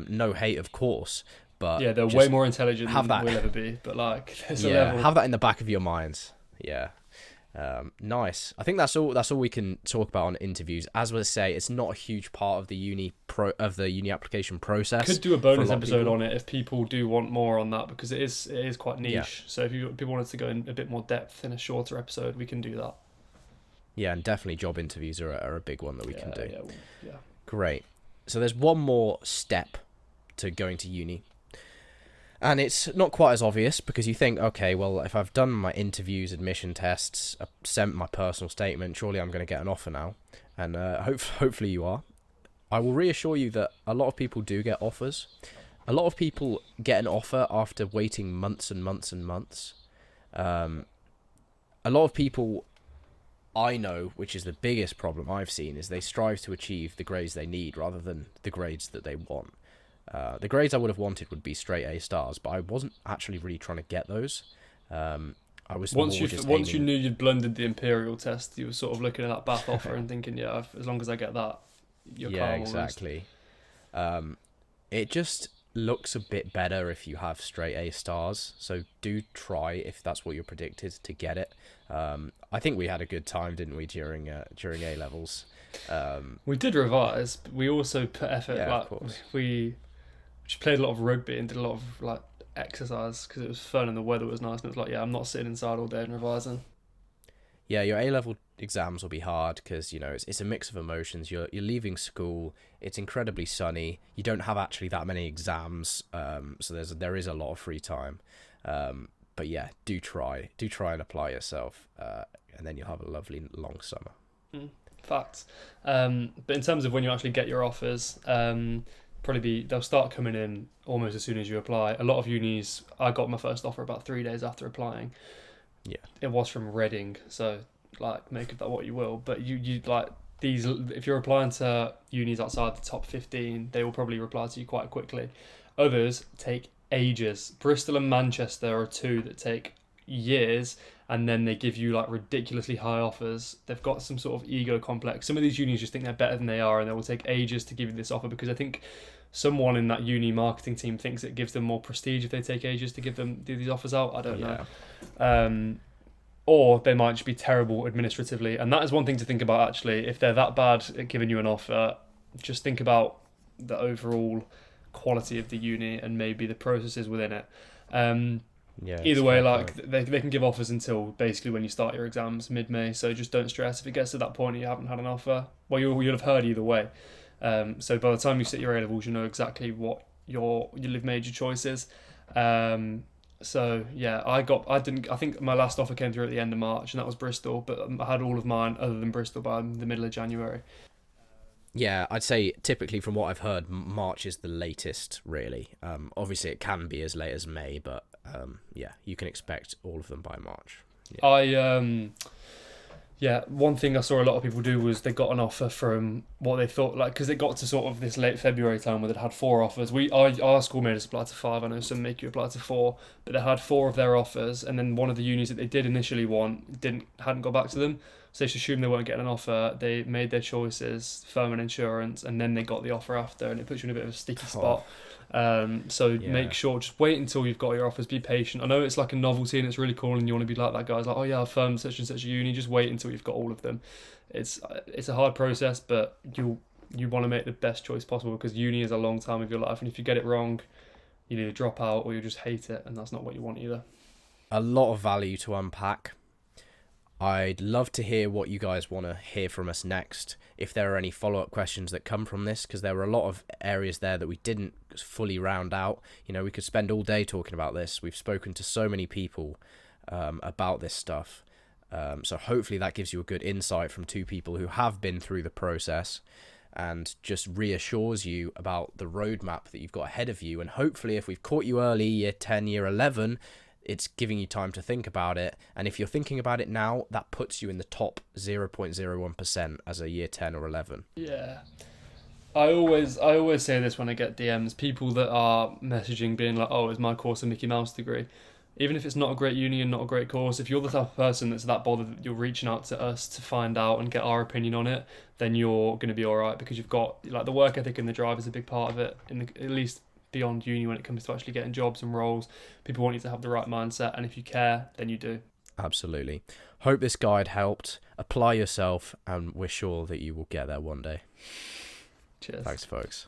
No hate, of course, but yeah, they're way more intelligent than that. we'll ever be. But like, there's a Yeah, level. have that in the back of your minds. Yeah. Nice. I think that's all we can talk about on interviews. As we say, it's not a huge part of the uni application process. Could do a bonus episode on it if people do want more on that, because it is quite niche. Yeah. So if people wanted to go in a bit more depth in a shorter episode, we can do that. Yeah, and definitely job interviews are a big one that we can do. Yeah. Great. So there's one more step to going to uni. And it's not quite as obvious, because you think, okay, well, if I've done my interviews, admission tests, sent my personal statement, surely I'm going to get an offer now. And hopefully you are. I will reassure you that a lot of people do get offers. A lot of people get an offer after waiting months and months and months. A lot of people I know, which is the biggest problem I've seen, is they strive to achieve the grades they need rather than the grades that they want. The grades I would have wanted would be straight A stars, but I wasn't actually really trying to get those. I was once you knew you'd blundered the imperial test, you were sort of looking at that Bath offer and thinking, yeah, as long as I get that, your car will exactly. It just looks a bit better if you have straight A stars, so do try, if that's what you're predicted, to get it. I think we had a good time, didn't we, during A levels? We did revise, but we also put effort. Yeah, like, of course. We played a lot of rugby and did a lot of like exercise because it was fun and the weather was nice, and it was like, yeah, I'm not sitting inside all day and revising. Yeah, your A level exams will be hard because it's a mix of emotions. You're leaving school. It's incredibly sunny. You don't have actually that many exams, so there is a lot of free time. But yeah, do try and apply yourself, and then you'll have a lovely long summer. Mm, facts. But in terms of when you actually get your offers, they'll start coming in almost as soon as you apply. A lot of unis, I got my first offer about 3 days after applying. Yeah. It was from Reading, so like make of that what you will. But you like these, if you're applying to unis outside the top 15, they will probably reply to you quite quickly. Others take ages. Bristol and Manchester are two that take years, and then they give you like ridiculously high offers. They've got some sort of ego complex. Some of these unis just think they're better than they are, and they will take ages to give you this offer because I think someone in that uni marketing team thinks it gives them more prestige if they take ages to do these offers out. I don't know. Or they might just be terrible administratively, and that is one thing to think about actually. If they're that bad at giving you an offer, just think about the overall quality of the uni and maybe the processes within it. Yeah. Either way, like they can give offers until basically when you start your exams mid-May, so just don't stress if it gets to that point and you haven't had an offer. Well, you'll have heard either way. So by the time you sit your A-levels, you know exactly what you'll have made your choices. So yeah, I think my last offer came through at the end of March, and that was Bristol, but I had all of mine other than Bristol by the middle of January. Yeah, I'd say typically from what I've heard, March is the latest, really. Obviously, it can be as late as May, but yeah, you can expect all of them by March. Yeah. One thing I saw a lot of people do was they got an offer from what they thought, like, because it got to sort of this late February time where they'd had 4 offers. Our school made us apply to 5. I know some make you apply to 4, but they had 4 of their offers, and then one of the unis that they did initially want hadn't got back to them, so they just assumed they weren't getting an offer. They made their choices, firm and insurance, and then they got the offer after, and it puts you in a bit of a sticky spot. Make sure, just wait until you've got your offers, be patient. I know it's like a novelty and it's really cool and you want to be like that guy's like, oh yeah, I've firmed such and such a uni. Just wait until you've got all of them. It's a hard process, but you want to make the best choice possible because uni is a long time of your life, and if you get it wrong, you either drop out or you just hate it, and that's not what you want either. A lot of value to unpack. I'd love to hear what you guys want to hear from us next. If there are any follow-up questions that come from this, because there were a lot of areas there that we didn't fully round out. We could spend all day talking about this. We've spoken to so many people about this stuff. So hopefully that gives you a good insight from 2 people who have been through the process and just reassures you about the roadmap that you've got ahead of you. And hopefully if we've caught you early, year 10, year 11, it's giving you time to think about it. And if you're thinking about it now, that puts you in the top 0.01% as a year 10 or 11. Yeah. I always say this when I get DMs, people that are messaging being like, oh, is my course a Mickey Mouse degree? Even if it's not a great uni and not a great course, if you're the type of person that's that bothered that you're reaching out to us to find out and get our opinion on it, then you're going to be all right, because you've got like the work ethic and the drive is a big part of it, at least beyond uni when it comes to actually getting jobs and roles. People want you to have the right mindset, and if you care, then you do. Absolutely. Hope this guide helped. Apply yourself, and we're sure that you will get there one day. Cheers. Thanks, folks.